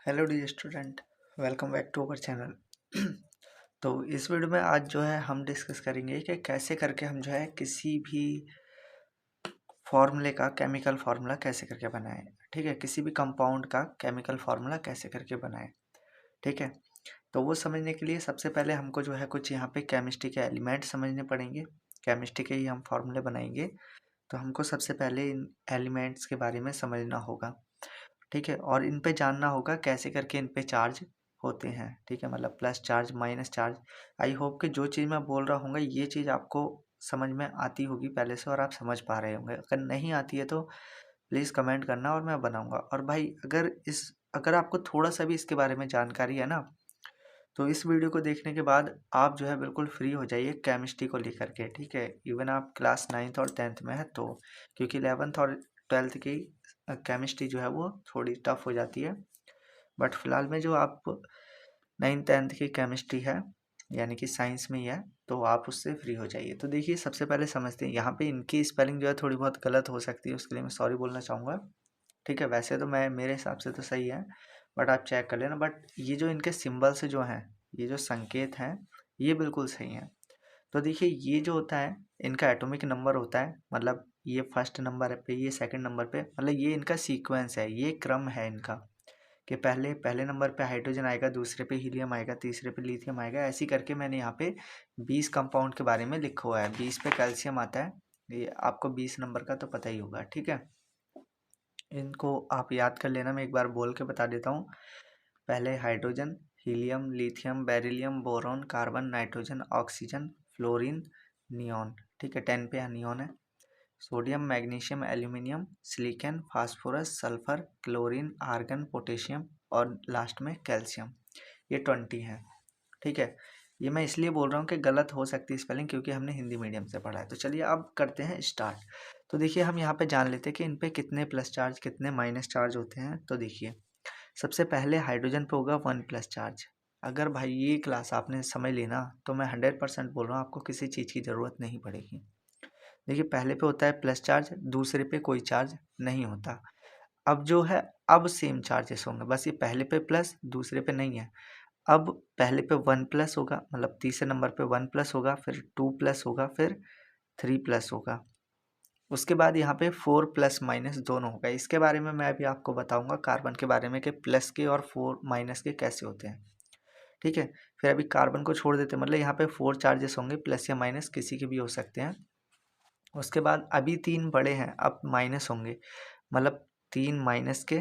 Hello dear student, welcome back to our channel. तो इस video में आज जो है हम डिस्कस करेंगे कि कैसे करके हम जो है किसी भी फॉर्मूले का केमिकल फार्मूला कैसे करके बनाएं। ठीक है, किसी भी कंपाउंड का केमिकल फार्मूला कैसे करके बनाएं। ठीक है, तो वो समझने के लिए सबसे पहले हमको जो है कुछ यहाँ पे केमिस्ट्री के एलिमेंट समझने पड़ेंगे। केमिस्ट्री के ही हम फार्मूले बनाएंगे, तो हमको सबसे पहले इन एलिमेंट्स के बारे में समझना होगा। ठीक है, और इन पे जानना होगा कैसे करके इन पे चार्ज होते हैं। ठीक है, मतलब plus charge minus charge. I hope कि जो चीज़ मैं बोल रहा हूँ ये चीज़ आपको समझ में आती होगी पहले से और आप समझ पा रहे होंगे। अगर नहीं आती है तो प्लीज़ कमेंट करना और मैं बनाऊंगा। और भाई अगर आपको थोड़ा सा भी इसके बारे में जानकारी है ना, तो इस वीडियो को देखने के बाद आप जो है बिल्कुल फ्री हो जाइए केमिस्ट्री को लेकर के। ठीक है, इवन आप क्लास 9th और 10th में है तो, क्योंकि 11th और 12th की केमिस्ट्री जो है वो थोड़ी टफ हो जाती है। बट फिलहाल में जो आप 9th 10th की केमिस्ट्री है यानी कि साइंस में ही है, तो आप उससे फ्री हो जाइए। तो देखिए सबसे पहले समझते हैं, यहाँ पे इनकी स्पेलिंग जो है थोड़ी बहुत गलत हो सकती है, उसके लिए मैं सॉरी बोलना चाहूँगा। ठीक है, वैसे तो मैं मेरे हिसाब से तो सही है, बट आप चेक कर लेना। बट ये जो इनके सिंबल्स जो हैं, ये जो संकेत हैं, ये बिल्कुल सही हैं। तो देखिए ये जो होता है इनका एटॉमिक नंबर होता है, मतलब ये फर्स्ट नंबर पे, ये सेकंड नंबर पे, मतलब ये इनका सीक्वेंस है, ये क्रम है इनका कि पहले पहले नंबर पे हाइड्रोजन आएगा, दूसरे पे हीलियम आएगा, तीसरे पे लिथियम आएगा। ऐसी करके मैंने यहाँ पे 20 कंपाउंड के बारे में लिखा हुआ है। 20 पे कैल्शियम आता है, ये आपको 20 नंबर का तो पता ही होगा। ठीक है, इनको आप याद कर लेना, मैं एक बार बोल के बता देता हूँ। पहले hydrogen, helium, lithium, beryllium, boron, carbon, nitrogen, oxygen, fluorine, neon. ठीक है, 10 पे नियॉन है। Sodium, magnesium, aluminium, silicon, phosphorus, sulphur, chlorine, argon, potassium और लास्ट में कैल्शियम। ये 20 है। ठीक है, ये मैं इसलिए बोल रहा हूँ कि गलत हो सकती है स्पेलिंग, क्योंकि हमने हिंदी मीडियम से पढ़ा है। तो चलिए अब करते हैं स्टार्ट। तो देखिए हम यहाँ पे जान लेते हैं कि इन पे कितने प्लस चार्ज कितने माइनस चार्ज होते हैं। तो देखिए सबसे पहले हाइड्रोजन पे होगा 1 प्लस चार्ज। अगर भाई ये क्लास आपने समझ ली ना, तो मैं 100% बोल रहा हूँ आपको किसी चीज़ की ज़रूरत नहीं पड़ेगी। देखिए पहले पे होता है प्लस चार्ज, दूसरे पे कोई चार्ज नहीं होता। अब जो है अब सेम चार्जेस होंगे, बस ये पहले पे प्लस दूसरे पे नहीं है। अब पहले पे 1 प्लस होगा, मतलब तीसरे नंबर पे 1 प्लस होगा, फिर 2 प्लस होगा, फिर 3 प्लस होगा। उसके बाद यहाँ पे 4 प्लस माइनस दोनों होगा। इसके बारे में मैं अभी आपको बताऊंगा कार्बन के बारे में कि प्लस के और 4 माइनस के कैसे होते हैं। ठीक है, फिर अभी कार्बन को छोड़ देते हैं, मतलब यहाँ पे 4 चार्जेस होंगे, प्लस या माइनस किसी के भी हो सकते हैं। उसके बाद अभी 3 बड़े हैं, अब माइनस होंगे, मतलब 3 माइनस के,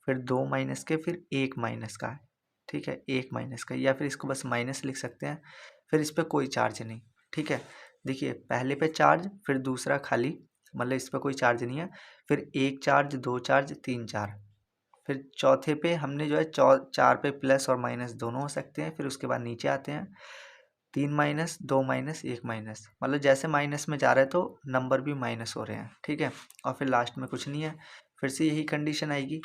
फिर 2 माइनस के, फिर 1 माइनस का। ठीक है, 1 माइनस का, या फिर इसको बस माइनस लिख सकते हैं। फिर इस पर कोई चार्ज नहीं। ठीक है, देखिए पहले पे चार्ज, फिर दूसरा खाली, मतलब इस पर कोई चार्ज नहीं है। फिर 1 चार्ज, 2 चार्ज, 3 चार्ज। फिर चौथे पे हमने जो है 4 पे प्लस और माइनस दोनों हो सकते हैं। फिर उसके बाद नीचे आते हैं, 3 माइनस, 2 माइनस, 1 माइनस, मतलब जैसे माइनस में जा रहा है तो नंबर भी माइनस हो रहे हैं। ठीक है, और फिर लास्ट में कुछ नहीं है, फिर से यही कंडीशन आएगी।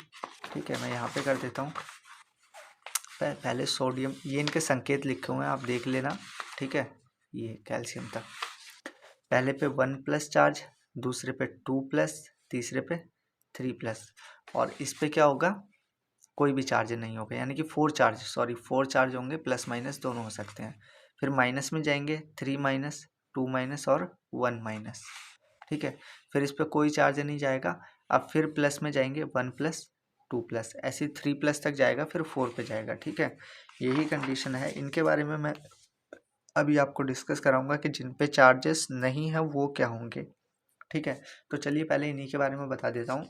ठीक है, मैं यहाँ पे कर देता हूँ। पहले सोडियम, ये इनके संकेत लिखे हुए हैं, आप देख लेना। ठीक है, ये कैल्शियम तक पहले पे 1 प्लस चार्ज, दूसरे पे 2 प्लस, तीसरे पे 3 प्लस, और इस पे क्या होगा, कोई भी चार्ज नहीं होगा, यानी कि 4 चार्ज होंगे, प्लस माइनस दोनों हो सकते हैं। फिर माइनस में जाएंगे, 3 माइनस, 2 माइनस और 1 माइनस। ठीक है, फिर इस पर कोई चार्ज नहीं जाएगा। अब फिर प्लस में जाएंगे, 1 प्लस, 2 प्लस, ऐसे 3 प्लस तक जाएगा, फिर 4 पे जाएगा। ठीक है, यही कंडीशन है। इनके बारे में मैं अभी आपको डिस्कस कराऊंगा कि जिन पे चार्जेस नहीं है वो क्या होंगे। ठीक है, तो चलिए पहले इन्हीं के बारे में बता देता हूँ।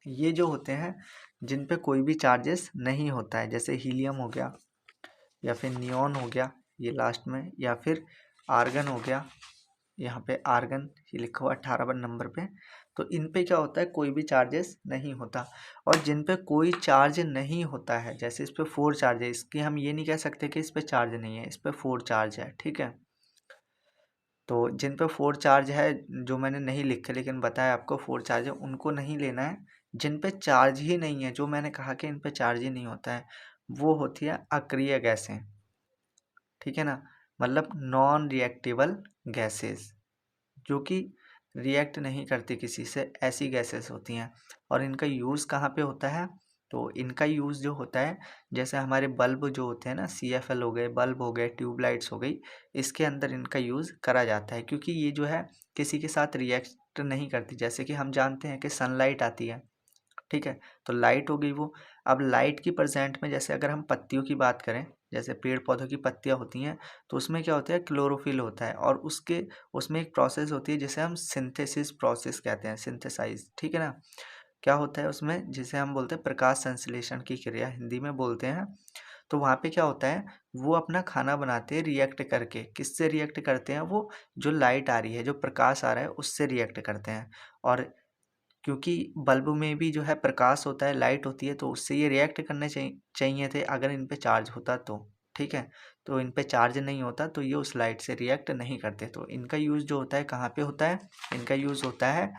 ये जो होते हैं जिन पे कोई भी चार्जेस नहीं होता है, जैसे हीलियम हो गया, या फिर नियॉन हो गया ये लास्ट में, या फिर आर्गन हो गया, यहाँ पे आर्गन ये लिखा हुआ 18 नंबर पे। तो इन पे क्या होता है, कोई भी चार्जेस नहीं होता। और जिन पे कोई चार्ज नहीं होता है, जैसे इस पे 4 चार्ज है, इसकी हम ये नहीं कह सकते कि इस पे चार्ज नहीं है, इस पे 4 चार्ज है। ठीक है, तो जिन पे 4 चार्ज है, जो मैंने नहीं लिखे लेकिन बताया आपको 4 चार्ज है, उनको नहीं लेना है। जिन पे चार्ज ही नहीं है, जो मैंने कहा कि इन पे चार्ज ही नहीं होता है, वो होती है अक्रिय गैसें। ठीक है ना, मतलब नॉन रिएक्टेबल गैसेस, जो कि रिएक्ट नहीं करती किसी से, ऐसी गैसेस होती हैं। और इनका यूज़ कहाँ पे होता है, तो इनका यूज़ जो होता है, जैसे हमारे बल्ब जो होते हैं ना, CFL हो गए, बल्ब हो गए, ट्यूबलाइट्स हो गई, इसके अंदर इनका यूज़ करा जाता है क्योंकि ये जो है किसी के साथ रिएक्ट नहीं करती। जैसे कि हम जानते हैं कि सनलाइट आती है, ठीक है, तो लाइट हो गई वो। अब लाइट की प्रेजेंट में जैसे अगर हम पत्तियों की बात करें, जैसे पेड़ पौधों की पत्तियां होती हैं, तो उसमें क्या होता है, क्लोरोफिल होता है, और उसमें एक प्रोसेस होती है जिसे हम सिंथेसिस प्रोसेस कहते हैं, सिंथेसाइज, ठीक है ना। क्या होता है उसमें, जिसे हम बोलते हैं प्रकाश संश्लेषण की क्रिया, हिंदी में बोलते हैं। तो वहाँ पे क्या होता है, वो अपना खाना बनाते हैं रिएक्ट करके। किससे रिएक्ट करते हैं वो, जो लाइट आ रही है, जो प्रकाश आ रहा है, उससे रिएक्ट करते हैं। और क्योंकि बल्ब में भी जो है प्रकाश होता है, लाइट होती है, तो उससे ये रिएक्ट करने चाहिए थे अगर इन पे चार्ज होता तो, ठीक है। तो इन पे चार्ज नहीं होता तो ये उस लाइट से रिएक्ट नहीं करते। तो इनका यूज़ जो होता है कहाँ पे होता है, इनका यूज़ होता है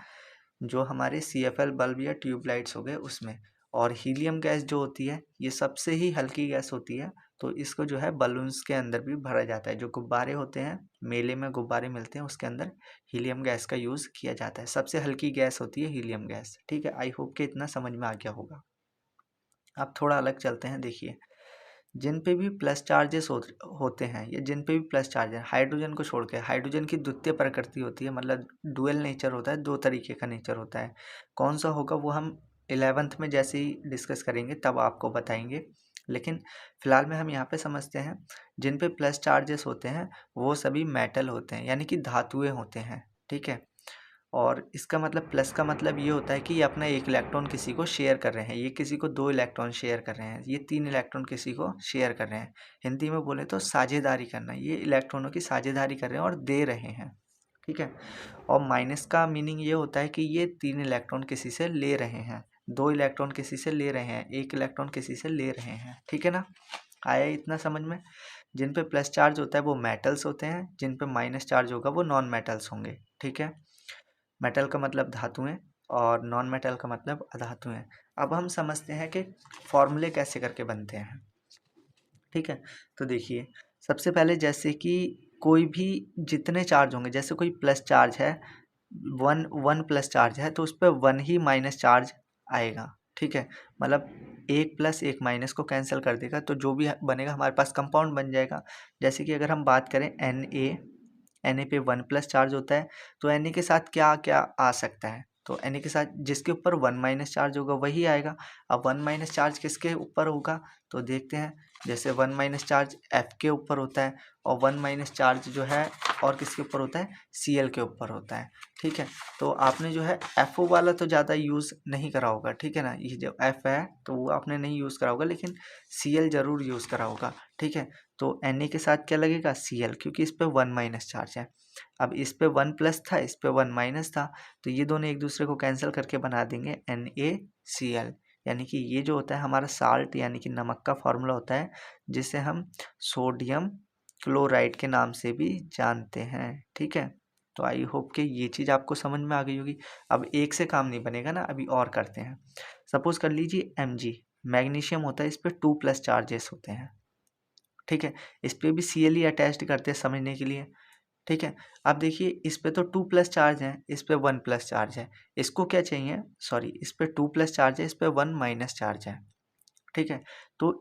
जो हमारे CFL बल्ब या ट्यूबलाइट्स हो गए उसमें। और हीलियम गैस जो होती है, ये सबसे ही हल्की गैस होती है, तो इसको जो है बलून्स के अंदर भी भरा जाता है। जो गुब्बारे होते हैं, मेले में गुब्बारे मिलते हैं, उसके अंदर हीलियम गैस का यूज़ किया जाता है। सबसे हल्की गैस होती है हीलियम गैस, ठीक है। आई होप कि इतना समझ में आ गया होगा। अब थोड़ा अलग चलते हैं। देखिए, जिन पे भी प्लस चार्जेस होते हैं, या जिन पे भी प्लस चार्ज है, हाइड्रोजन को छोड़ के, हाइड्रोजन की द्वितीय प्रकृति होती है, मतलब डुअल नेचर होता है, दो तरीके का नेचर होता है। कौन सा होगा वो हम 11th में जैसे ही डिस्कस करेंगे तब आपको बताएंगे। लेकिन फिलहाल में हम यहाँ पे समझते हैं, जिन पे प्लस चार्जेस होते हैं वो सभी मेटल होते हैं, यानी कि धातुएं होते हैं, ठीक है। और इसका मतलब, प्लस का मतलब ये होता है कि ये अपना एक इलेक्ट्रॉन किसी को शेयर कर रहे हैं, ये किसी को 2 इलेक्ट्रॉन शेयर कर रहे हैं, ये 3 इलेक्ट्रॉन किसी को शेयर कर रहे हैं। हिंदी में बोले तो साझेदारी करना, ये इलेक्ट्रॉनों की साझेदारी कर रहे हैं और दे रहे हैं, ठीक है। और माइनस का मीनिंग ये होता है कि ये 3 इलेक्ट्रॉन किसी से ले रहे हैं, 2 इलेक्ट्रॉन किसी से ले रहे हैं, 1 इलेक्ट्रॉन किसी से ले रहे हैं, ठीक है ना। आया इतना समझ में। जिन पे प्लस चार्ज होता है वो मेटल्स होते हैं, जिन पे माइनस चार्ज होगा वो नॉन मेटल्स होंगे, ठीक है। मेटल का मतलब धातुएं, और नॉन मेटल का मतलब अधातुएं। अब हम समझते हैं कि फॉर्मूले कैसे करके बनते हैं, ठीक है। तो देखिए, सबसे पहले जैसे कि कोई भी जितने चार्ज होंगे, जैसे कोई प्लस चार्ज है, वन वन प्लस चार्ज है, तो उस पर 1 ही माइनस चार्ज आएगा, ठीक है। मतलब एक प्लस एक माइनस को कैंसिल कर देगा, तो जो भी बनेगा हमारे पास कंपाउंड बन जाएगा। जैसे कि अगर हम बात करें Na पे 1 प्लस चार्ज होता है, तो Na के साथ क्या क्या आ सकता है, तो Na के साथ जिसके ऊपर 1 माइनस चार्ज होगा वही आएगा। अब 1 माइनस चार्ज किसके ऊपर होगा, तो देखते हैं। जैसे 1 माइनस चार्ज F के ऊपर होता है, और 1 माइनस चार्ज जो है और किसके ऊपर होता है, Cl के ऊपर होता है, ठीक है। तो आपने जो है FO वाला तो ज़्यादा यूज़ नहीं करा होगा, ठीक है ना। ये जो F है तो वो आपने नहीं यूज़ करा होगा, लेकिन Cl ज़रूर यूज़ करा होगा, ठीक है। तो Na के साथ क्या लगेगा, Cl, क्योंकि इस पे 1 माइनस चार्ज है। अब इस पे 1 प्लस था, इस पे 1 माइनस था, तो ये दोनों एक दूसरे को कैंसिल करके बना देंगे NaCl। यानी कि ये जो होता है हमारा साल्ट, यानी कि नमक का फॉर्मूला होता है, जिसे हम सोडियम क्लोराइड के नाम से भी जानते हैं, ठीक है। तो आई होप कि ये चीज़ आपको समझ में आ गई होगी। अब एक से काम नहीं बनेगा ना, अभी और करते हैं। सपोज कर लीजिए Mg, मैग्नीशियम होता है, इस पे 2 प्लस चार्जेस होते हैं, ठीक है। इस पे भी Cl ही अटैच्ड करते हैं समझने के लिए, ठीक है। अब देखिए, इस पे तो 2 प्लस चार्ज है, इस पे 1 प्लस चार्ज है। इसको क्या चाहिए, सॉरी, इस पे 2 प्लस चार्ज है, इस पे 1 माइनस चार्ज है, ठीक है। तो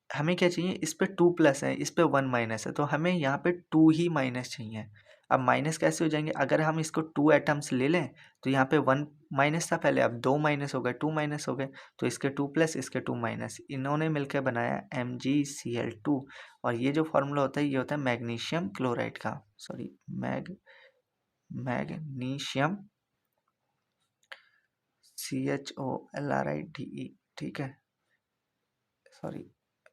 हमें क्या चाहिए, इस पे 2 प्लस है, इस पे 1 माइनस है, तो हमें यहाँ पे 2 ही माइनस चाहिए। अब माइनस कैसे हो जाएंगे, अगर हम इसको 2 एटम्स ले लें, तो यहाँ पे 1 माइनस था पहले, अब 2 माइनस हो गए, 2 माइनस हो गए, तो इसके 2 प्लस, इसके 2 माइनस, इन्होंने मिलकर बनाया MgCl2। और ये जो फॉर्मूला होता है ये होता है मैग्नीशियम क्लोराइड का, सॉरी, मैग्नीशियम CHOLRIDE, ठीक है, सॉरी,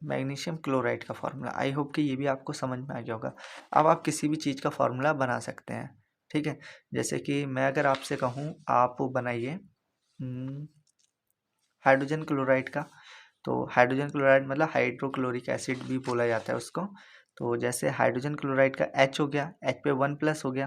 मैग्नीशियम क्लोराइड का फार्मूला। आई होप कि ये भी आपको समझ में आ गया होगा। अब आप किसी भी चीज़ का फार्मूला बना सकते हैं, ठीक है। जैसे कि मैं अगर आपसे कहूँ, आप बनाइए हाइड्रोजन क्लोराइड का, तो हाइड्रोजन क्लोराइड मतलब हाइड्रोक्लोरिक एसिड भी बोला जाता है उसको। तो जैसे हाइड्रोजन क्लोराइड का H हो गया, H पे 1 प्लस हो गया।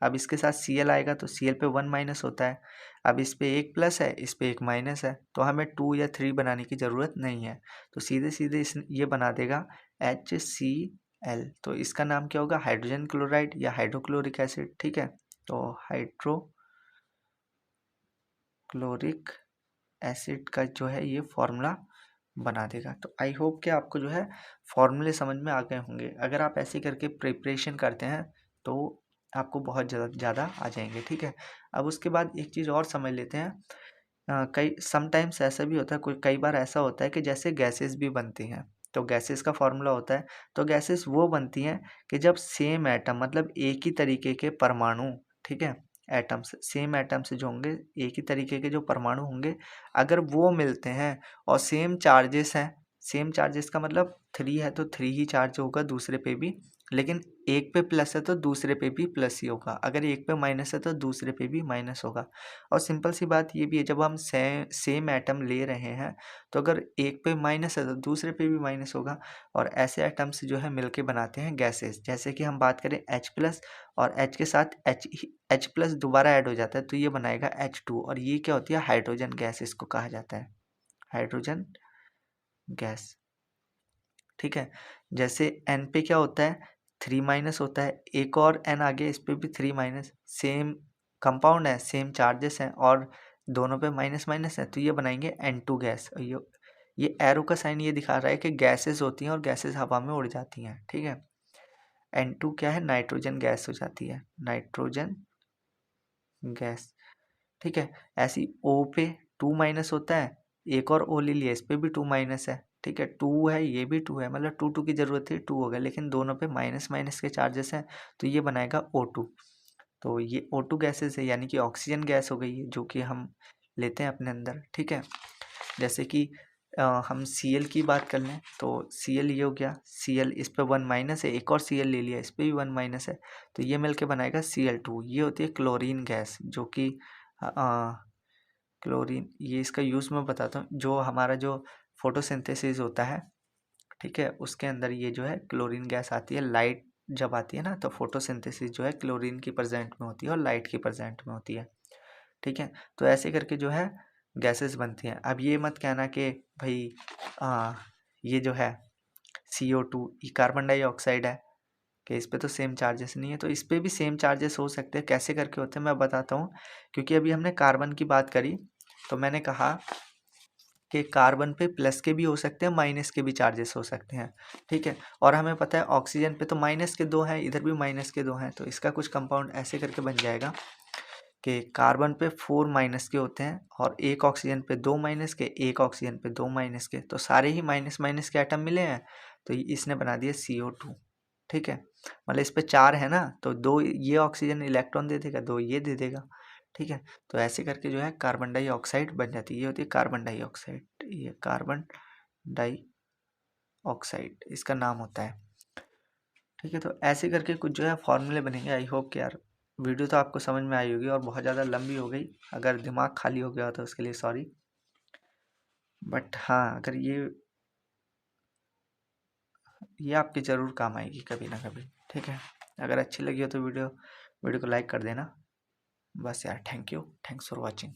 अब इसके साथ Cl आएगा, तो Cl पे 1 माइनस होता है। अब इस पे 1 प्लस है, इस पे 1 माइनस है, तो हमें 2 या 3 बनाने की ज़रूरत नहीं है। तो सीधे सीधे ये बना देगा HCl। तो इसका नाम क्या होगा, हाइड्रोजन क्लोराइड या हाइड्रोक्लोरिक एसिड, ठीक है। तो हाइड्रोक्लोरिक एसिड का जो है ये फॉर्मूला बना देगा। तो आई होप कि आपको जो है फॉर्मूले समझ में आ गए होंगे। अगर आप ऐसे करके प्रिपरेशन करते हैं तो आपको बहुत ज़्यादा आ जाएंगे, ठीक है। अब उसके बाद एक चीज़ और समझ लेते हैं। कई समटाइम्स ऐसा भी होता है, कोई कई बार ऐसा होता है कि जैसे गैसेस भी बनती हैं, तो गैसेस का फॉर्मूला होता है। तो गैसेस वो बनती हैं कि जब सेम एटम मतलब एक ही तरीके के परमाणु, ठीक है, एटम्स सेम एटम्स जो होंगे, एक ही तरीके के जो परमाणु होंगे, अगर वो मिलते हैं और सेम चार्जेस हैं, सेम चार्जेस का मतलब 3 है तो 3 ही चार्ज होगा दूसरे पे भी, लेकिन एक पे प्लस है तो दूसरे पे भी प्लस ही होगा, अगर एक पे माइनस है तो दूसरे पे भी माइनस होगा। और सिंपल सी बात ये भी है, जब हम सेम एटम ले रहे हैं तो अगर एक पे माइनस है तो दूसरे पे भी माइनस होगा। और ऐसे एटम्स जो है मिलके बनाते हैं गैसेस। जैसे कि हम बात करें H+ और H के साथ H+ दोबारा ऐड हो जाता है तो ये बनाएगा H2, और ये क्या होती है, हाइड्रोजन गैस इसको कहा जाता है, हाइड्रोजन गैस, ठीक है। जैसे N पे क्या होता है, 3 माइनस होता है, एक और N आगे इस पे भी 3 माइनस, सेम कंपाउंड है, सेम चार्जेस हैं और दोनों पे माइनस माइनस है, तो ये बनाएंगे N2 गैस। और ये एरो का साइन ये दिखा रहा है कि गैसेस होती हैं और गैसेस हवा में उड़ जाती हैं, ठीक है। N2 क्या है, नाइट्रोजन गैस हो जाती है, नाइट्रोजन गैस, ठीक है। ऐसी O पे 2 माइनस होता है, एक और O ले लिया, इस पे भी 2 माइनस है, ठीक है। 2 है, ये भी 2 है, मतलब 2 की ज़रूरत थी, 2 हो गया, लेकिन दोनों पे माइनस माइनस के चार्जेस हैं तो ये बनाएगा O2। तो ये O2 गैसेस है, यानी कि ऑक्सीजन गैस हो गई है जो कि हम लेते हैं अपने अंदर, ठीक है। जैसे कि हम Cl की बात कर लें तो Cl ये हो गया, Cl इस पे 1 माइनस है, एक और Cl ले लिया, इस पे भी 1 माइनस है, तो ये मिलके बनाएगा Cl2। ये होती है क्लोरीन गैस, जो कि क्लोरीन, ये इसका यूज़ मैं बताता हूँ। जो हमारा जो फोटोसिंथेसिस होता है, ठीक है, उसके अंदर ये जो है क्लोरीन गैस आती है। लाइट जब आती है ना तो फोटोसिंथेसिस जो है क्लोरीन की प्रेजेंट में होती है और लाइट की प्रेजेंट में होती है, ठीक है। तो ऐसे करके जो है गैसेस बनती हैं। अब ये मत कहना कि भाई ये जो है CO2 ये कार्बन डाइऑक्साइड है कि इस पे तो सेम चार्जेस नहीं है, तो इस पे भी सेम चार्जेस हो सकते हैं। कैसे करके होते हैं मैं बताता हूँ। क्योंकि अभी हमने कार्बन की बात करी तो मैंने कहा कि कार्बन पे प्लस के भी हो सकते हैं, माइनस के भी चार्जेस हो सकते हैं, ठीक है। और हमें पता है ऑक्सीजन पे तो माइनस के 2 हैं, इधर भी माइनस के 2 हैं, तो इसका कुछ कंपाउंड ऐसे करके बन जाएगा कि कार्बन पे 4 माइनस के होते हैं और एक ऑक्सीजन पे 2 माइनस के, एक ऑक्सीजन पे 2 माइनस के, तो सारे ही माइनस माइनस के एटम मिले हैं, तो इसने बना दिया CO2, ठीक है। मतलब इस पे 4 है ना, तो 2 ये ऑक्सीजन इलेक्ट्रॉन दे देगा, 2 ये दे देगा, ठीक है। तो ऐसे करके जो है कार्बन डाइऑक्साइड बन जाती है, ये होती है कार्बन डाइऑक्साइड, ये कार्बन डाइऑक्साइड इसका नाम होता है, ठीक है। तो ऐसे करके कुछ जो है फॉर्मूले बनेंगे। आई होप कि यार वीडियो तो आपको समझ में आई होगी और बहुत ज़्यादा लंबी हो गई, अगर दिमाग खाली हो गया हो तो उसके लिए सॉरी। बट हाँ, अगर ये आपके ज़रूर काम आएगी कभी ना कभी, ठीक है। अगर अच्छी लगी हो तो वीडियो को लाइक कर देना। बस यार, thank you, thanks for watching.